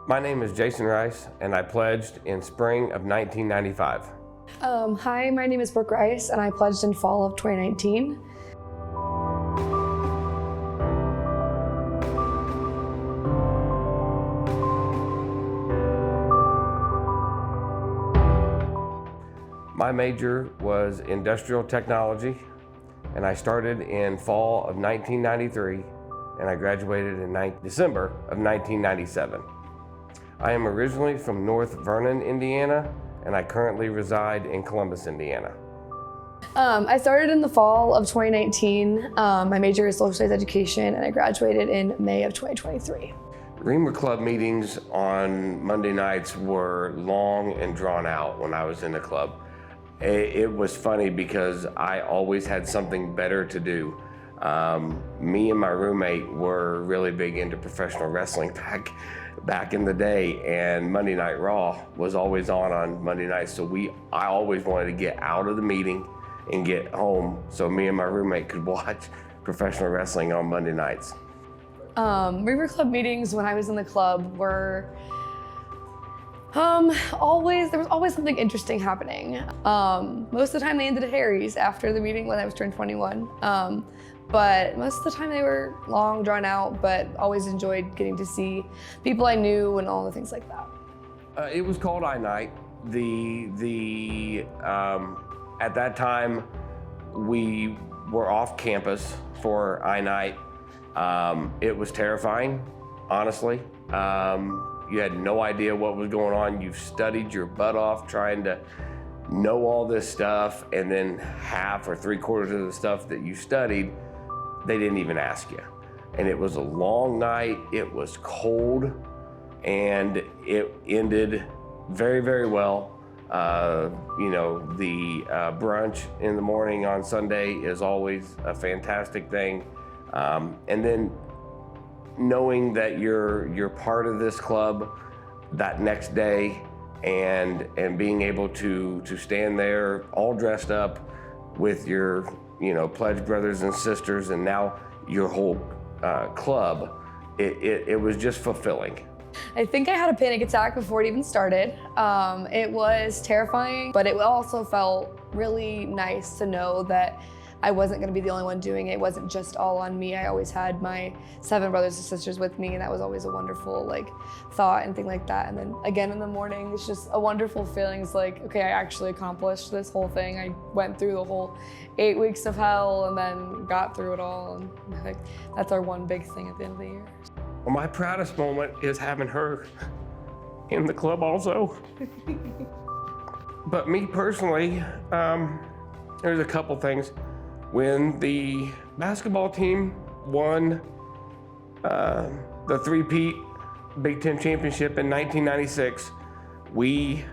My name is Jason Rice, and I pledged in spring of 1995. Hi, my name is Brooke Rice, and I pledged in fall of 2019. My major was industrial technology, and I started in fall of 1993, and I graduated in December of 1997. I am originally from North Vernon, Indiana, and I currently reside in Columbus, Indiana. I started in the fall of 2019. My major is social studies education, and I graduated in May of 2023. Reamer Club meetings on Monday nights were long and drawn out when I was in the club. It was funny because I always had something better to do. Me and my roommate were really big into professional wrestling back in the day, and Monday Night Raw was always on Monday nights. So I always wanted to get out of the meeting and get home so me and my roommate could watch professional wrestling on Monday nights. Reamer Club meetings when I was in the club were there was always something interesting happening. Most of the time they ended at Harry's after the meeting when I was turned 21. But most of the time they were long, drawn out, but always enjoyed getting to see people I knew and all the things like that. It was called I-Night. At that time, we were off campus for I-Night. It was terrifying, honestly. You had no idea what was going on. You've studied your butt off trying to know all this stuff, and then half or 3/4 of the stuff that you studied, they didn't even ask you. And it was a long night, it was cold, and it ended very, very well. The brunch in the morning on Sunday is always a fantastic thing. And then knowing that you're part of this club that next day, and being able to stand there all dressed up with your pledge brothers and sisters, and now your whole club, it was just fulfilling. I think I had a panic attack before it even started. It was terrifying, but it also felt really nice to know that I wasn't going to be the only one doing it. It wasn't just all on me. I always had my 7 brothers and sisters with me, and that was always a wonderful thought and thing like that. And then again in the morning, it's just a wonderful feeling. It's like, okay, I actually accomplished this whole thing. I went through the whole 8 weeks of hell and then got through it all. And that's our one big thing at the end of the year. Well, my proudest moment is having her in the club also. But me personally, there's a couple things. When the basketball team won the three-peat Big Ten championship in 1996, we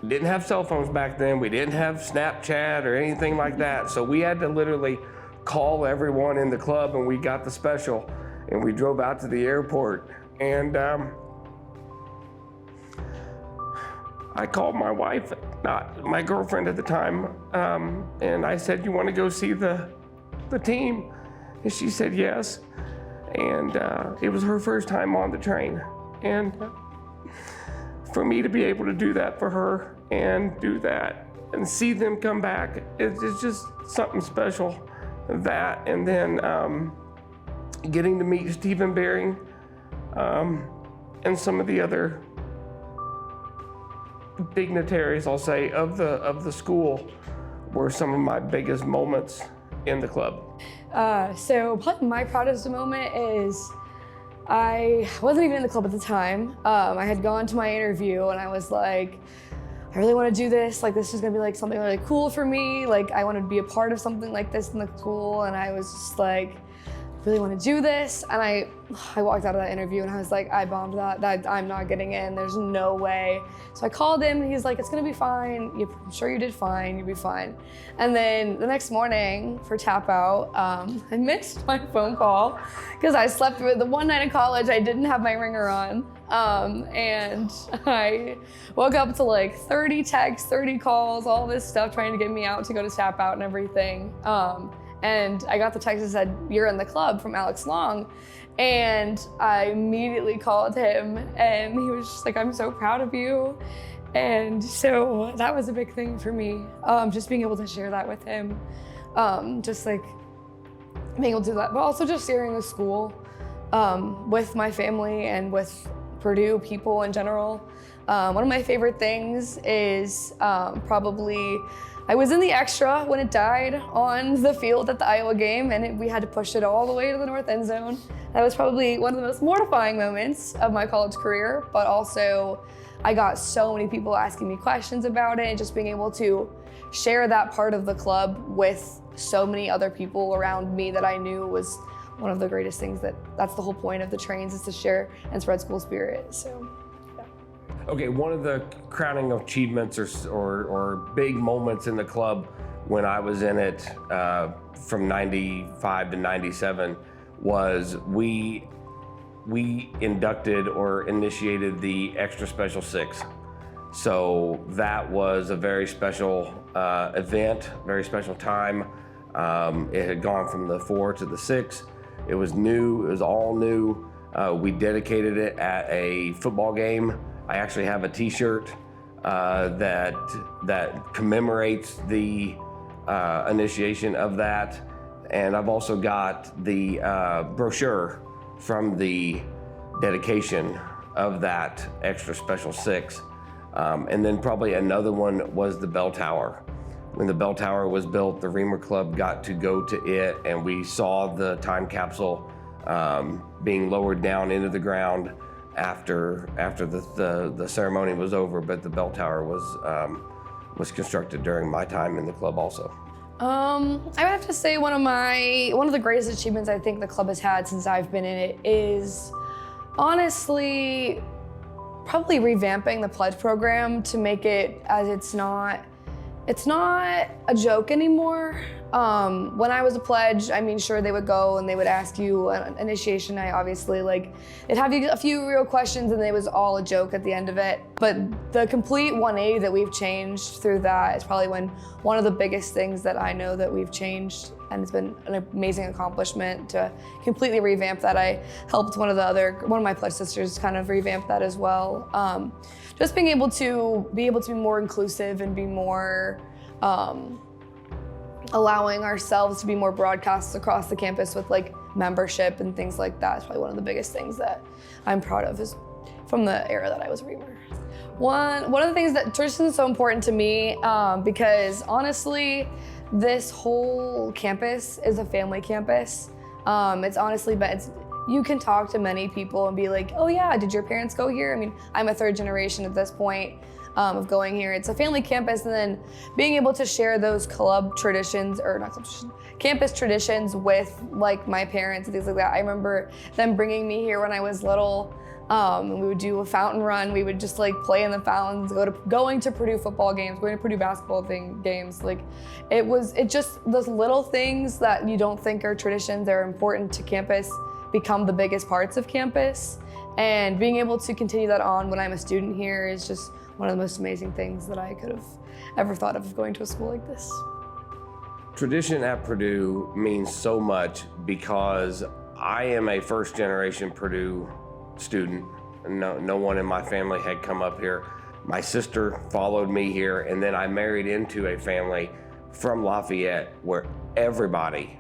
didn't have cell phones back then. We didn't have Snapchat or anything like that. So we had to literally call everyone in the club, and we got the special, and we drove out to the airport. And I called my wife, not my girlfriend at the time, and I said, "You want to go see the team?" And she said yes. And it was her first time on the train. And for me to be able to do that for her and do that and see them come back, it's just something special. That, and then getting to meet Stephen Bering and some of the other dignitaries, I'll say, of the school, were some of my biggest moments in the club. So probably my proudest moment is I wasn't even in the club at the time. I had gone to my interview and I was like, I really want to do this. This is gonna be something really cool for me. I want to be a part of something like this in the school. And I was just like, really want to do this. And I walked out of that interview and I was like, I bombed that I'm not getting in, there's no way. So I called him and he's like, it's gonna be fine. I'm sure you did fine, you'll be fine. And then the next morning for tap out, I missed my phone call because I slept through it. The one night in college, I didn't have my ringer on. And I woke up to 30 texts, 30 calls, all this stuff trying to get me out to go to tap out and everything. And I got the text that said, "You're in the club," from Alex Long. And I immediately called him, and he was just like, I'm so proud of you. And so that was a big thing for me, just being able to share that with him, just like being able to do that, but also just sharing the school with my family and with Purdue people in general. One of my favorite things is probably, I was in the extra when it died on the field at the Iowa game, and we had to push it all the way to the north end zone. That was probably one of the most mortifying moments of my college career, but also I got so many people asking me questions about it, and just being able to share that part of the club with so many other people around me that I knew was one of the greatest things. That's the whole point of the trains, is to share and spread school spirit. So, yeah. Okay, one of the crowning achievements or big moments in the club when I was in it from 95 to 97 was we inducted or initiated the Extra Special Six. So that was a very special event, very special time. It had gone from the 4 to the 6. It was new, it was all new. We dedicated it at a football game. I actually have a t-shirt that commemorates the initiation of that. And I've also got the brochure from the dedication of that Extra Special Six. And then probably another one was the bell tower. When the bell tower was built, the Reamer Club got to go to it, and we saw the time capsule being lowered down into the ground after the ceremony was over. But the bell tower was constructed during my time in the club also. I would have to say one of the greatest achievements I think the club has had since I've been in it is honestly probably revamping the pledge program to make it as it's not a joke anymore. When I was a pledge, I mean, sure, they would go and they would ask you an initiation night, obviously, like they'd have you a few real questions and it was all a joke at the end of it. But the complete 180 that we've changed through that is probably one of the biggest things that I know that we've changed, and it's been an amazing accomplishment to completely revamp that. I helped one of my pledge sisters kind of revamp that as well. Just being able to be more inclusive and be more allowing ourselves to be more broadcast across the campus with like membership and things like that is probably one of the biggest things that I'm proud of, is from the era that I was a Reamer. One of the things that tradition is so important to me, because honestly, this whole campus is a family campus. It's honestly, you can talk to many people and be like, oh yeah, did your parents go here? I mean, I'm a third generation at this point of going here. It's a family campus, and then being able to share those club traditions, or not club traditions, campus traditions with like my parents and things like that. I remember them bringing me here when I was little, and we would do a fountain run. We would just like play in the fountains, going to Purdue football games, going to Purdue basketball games. Like it just those little things that you don't think are traditions that are important to campus become the biggest parts of campus. And being able to continue that on when I'm a student here is just one of the most amazing things that I could have ever thought of going to a school like this. Tradition at Purdue means so much because I am a first generation Purdue student. No one in my family had come up here. My sister followed me here, and then I married into a family from Lafayette where everybody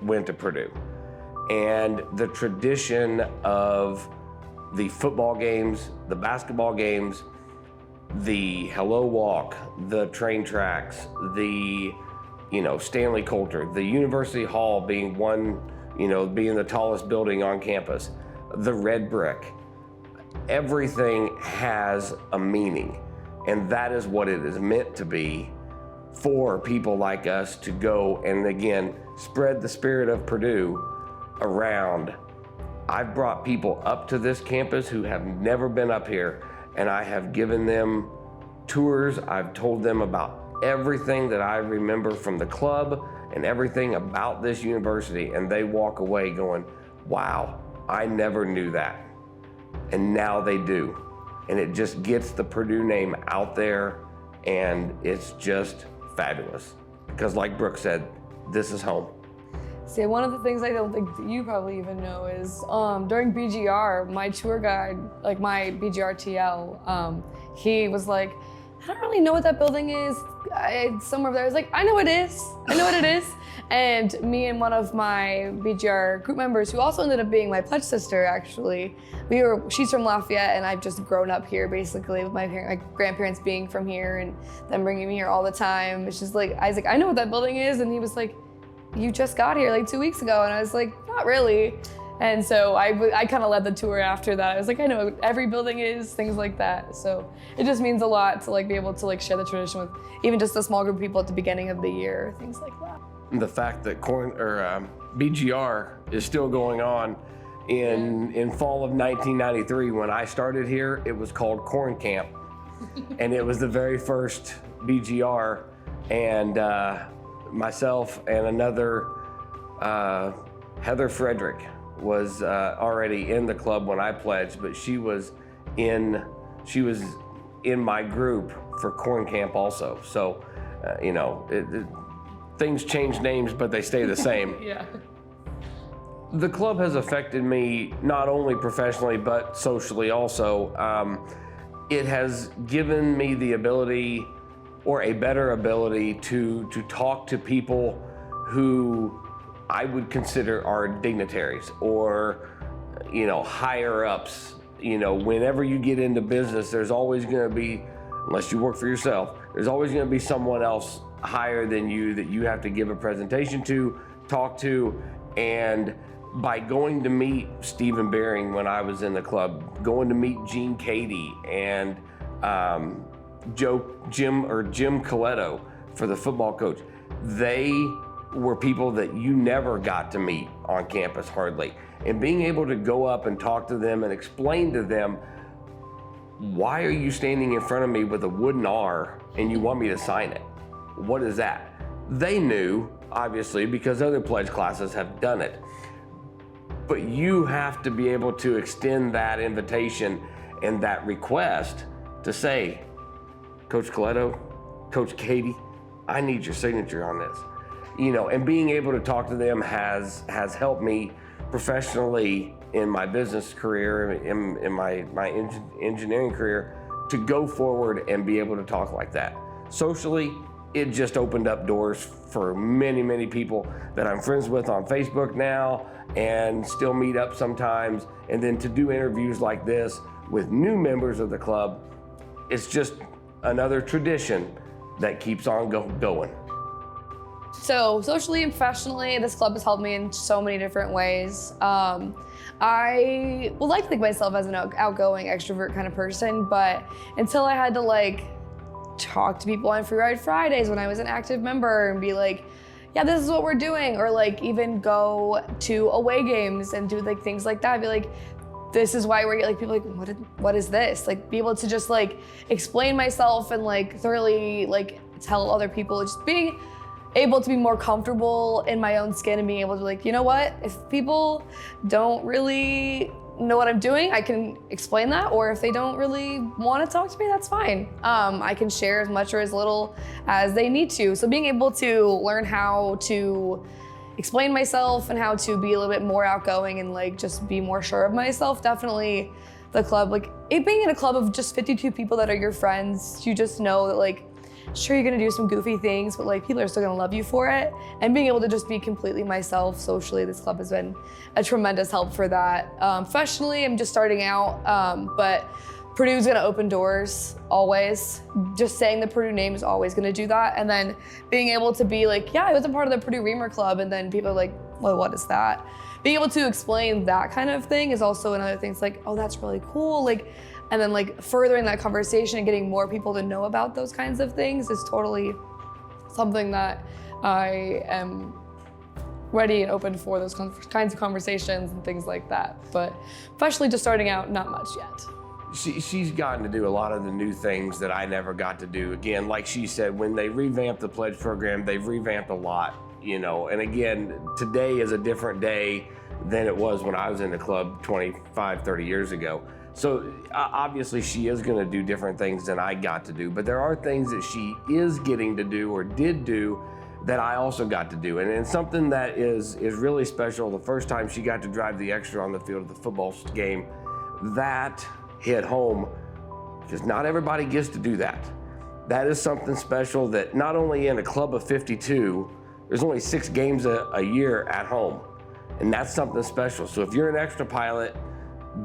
went to Purdue. And the tradition of the football games, the basketball games, the hello walk, the train tracks, the Stanley Coulter, the University Hall being being the tallest building on campus, the red brick, everything has a meaning. And that is what it is meant to be for people like us to go and again, spread the spirit of Purdue around. I've brought people up to this campus who have never been up here, and I have given them tours. I've told them about everything that I remember from the club and everything about this university, and they walk away going, wow, I never knew that. And now they do. And it just gets the Purdue name out there, and it's just fabulous. Because like Brooke said, this is home. See, one of the things I don't think that you probably even know is during BGR, my tour guide, like my BGR TL, he was like, I don't really know what that building is. It's somewhere there. I was like, I know it is. I know what it is. And me and one of my BGR group members, who also ended up being my pledge sister, actually, she's from Lafayette, and I've just grown up here basically with my grandparents being from here and them bringing me here all the time. It's just like, I was like, I know what that building is. And he was like, you just got here like 2 weeks ago. And I was like, not really. And so I kind of led the tour after that. I was like, I know what every building is, things like that. So it just means a lot to like be able to like share the tradition with even just a small group of people at the beginning of the year, things like that. The fact that BGR is still going on in fall of 1993, when I started here, it was called Corn Camp. And it was the very first BGR. And myself and another, Heather Frederick, was already in the club when I pledged, but she was in my group for Corn Camp also. So, things change names, but they stay the same. Yeah. The club has affected me not only professionally, but socially also. It has given me the ability, or a better ability, to talk to people who I would consider are dignitaries or, higher ups. Whenever you get into business, there's always going to be, unless you work for yourself, there's always going to be someone else higher than you that you have to give a presentation to, talk to. And by going to meet Stephen Bearing when I was in the club, going to meet Gene Cady and Jim Coletto for the football coach, they were people that you never got to meet on campus hardly. And being able to go up and talk to them and explain to them, why are you standing in front of me with a wooden R and you want me to sign it? What is that? They knew, obviously, because other pledge classes have done it. But you have to be able to extend that invitation and that request to say, Coach Coletto, Coach Cady, I need your signature on this. And being able to talk to them has helped me professionally in my business career, in my engineering career, to go forward and be able to talk like that. Socially, it just opened up doors for many, many people that I'm friends with on Facebook now and still meet up sometimes. And then to do interviews like this with new members of the club, it's just another tradition that keeps on going. So socially and professionally, this club has helped me in so many different ways. I would like to think myself as an outgoing extrovert kind of person, but until I had to talk to people on Free Ride Fridays when I was an active member and be like, yeah, this is what we're doing, or even go to away games and do things like that. I'd be like, this is why we're here. People what is this? Be able to just explain myself and thoroughly tell other people, just being able to be more comfortable in my own skin and being able to you know what, if people don't really know what I'm doing, I can explain that, or if they don't really want to talk to me, that's fine. I can share as much or as little as they need to. So being able to learn how to explain myself and how to be a little bit more outgoing and just be more sure of myself, definitely the club, it being in a club of just 52 people that are your friends, you just know that sure, you're gonna do some goofy things, but people are still gonna love you for it. And being able to just be completely myself socially, this club has been a tremendous help for that. Professionally, I'm just starting out, but Purdue's gonna open doors, always. Just saying the Purdue name is always gonna do that. And then being able to be yeah, I was a part of the Purdue Reamer Club, and then people are well, what is that? Being able to explain that kind of thing is also another thing. It's oh, that's really cool. And then furthering that conversation and getting more people to know about those kinds of things is totally something that I am ready and open for, those kinds of conversations and things like that. But especially just starting out, not much yet. She's gotten to do a lot of the new things that I never got to do. Again, like she said, when they revamped the pledge program, they've revamped a lot, and again, today is a different day than it was when I was in the club 25, 30 years ago. So obviously she is going to do different things than I got to do, but there are things that she is getting to do or did do that I also got to do. And it's something that is really special. The first time she got to drive the extra on the field of the football game, that hit home, because not everybody gets to do that. That is something special that not only in a club of 52, there's only 6 games a year at home. And that's something special. So if you're an extra pilot,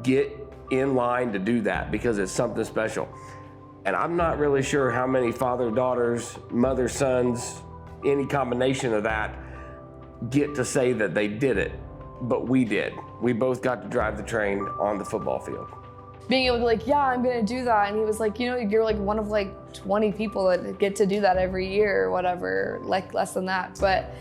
get in line to do that, because it's something special. And I'm not really sure how many father-daughters, mother-sons, any combination of that get to say that they did it, but we did. We both got to drive the train on the football field. Being able to like, yeah, I'm gonna do that. And he was like, you know, you're like one of like 20 people that get to do that every year or whatever, like less than that. But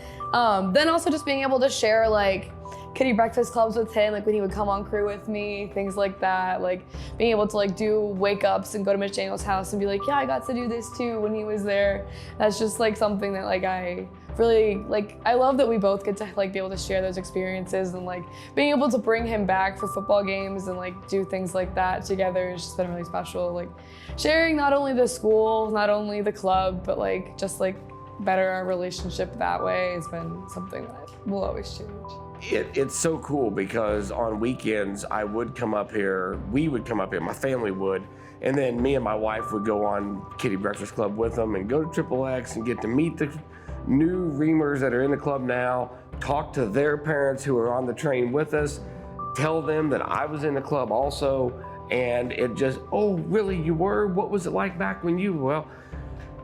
then also just being able to share like kiddie breakfast clubs with him, like when he would come on crew with me, things like that. Like being able to like do wake ups and go to Mitch Daniels' house and be like, yeah, I got to do this too when he was there. That's just like something that like I really like. I love that we both get to like be able to share those experiences, and like being able to bring him back for football games and like do things like that together has just been really special. Like sharing not only the school, not only the club, but like just like better our relationship that way has been something that will always change. It's so cool because on weekends I would come up here, we would come up here, my family would, and then me and my wife would go on Kiddie Breakfast Club with them and go to Triple X and get to meet the new Reamers that are in the club now, talk to their parents who are on the train with us, tell them that I was in the club also, and it just, oh really, you were? What was it like back when you, well,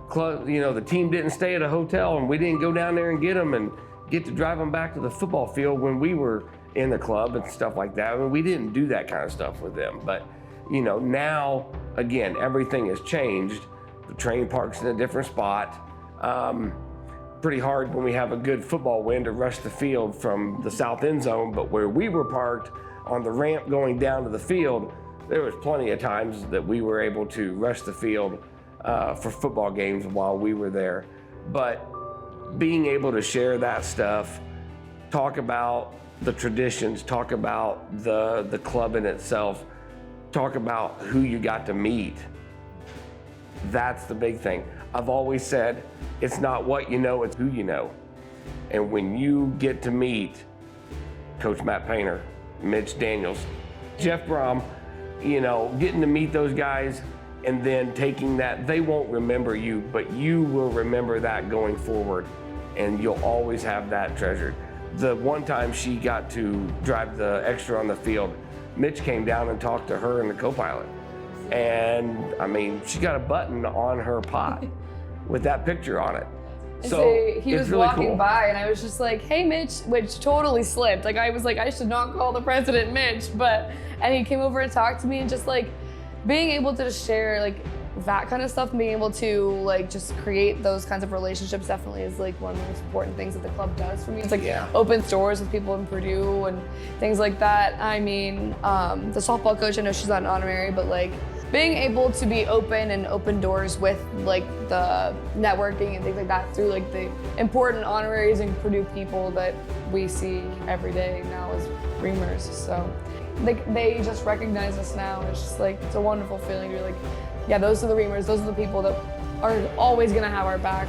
club, you know, the team didn't stay at a hotel and we didn't go down there and get them and get to drive them back to the football field when we were in the club and stuff like that. I mean, we didn't do that kind of stuff with them. But, you know, now, again, everything has changed. The train park's in a different spot. Pretty hard when we have a good football win to rush the field from the south end zone, but where we were parked on the ramp going down to the field, there was plenty of times that we were able to rush the field for football games while we were there. But being able to share that stuff, talk about the traditions, talk about the club in itself, talk about who you got to meet, that's the big thing. I've always said, it's not what you know, it's who you know. And when you get to meet Coach Matt Painter, Mitch Daniels, Jeff Brom, you know, getting to meet those guys, and then taking that, they won't remember you, but you will remember that going forward, and you'll always have that treasured. The one time she got to drive the extra on the field, Mitch came down and talked to her and the co-pilot. And I mean, she got a button on her pot with that picture on it. So he was really walking cool. by and I was just like, hey Mitch, which totally slipped. Like I was like, I should not call the president Mitch, and he came over and talked to me, and just like being able to just share like that kind of stuff and being able to like just create those kinds of relationships definitely is like one of the most important things that the club does for me. It's like opens doors with people in Purdue and things like that. I mean, the softball coach, I know she's not an honorary, but like being able to be open and open doors with like the networking and things like that through like the important honoraries and Purdue people that we see every day now as Reamers. So like they just recognize us now. It's just like, it's a wonderful feeling. You're like, yeah, those are the Reamers. Those are the people that are always gonna have our back.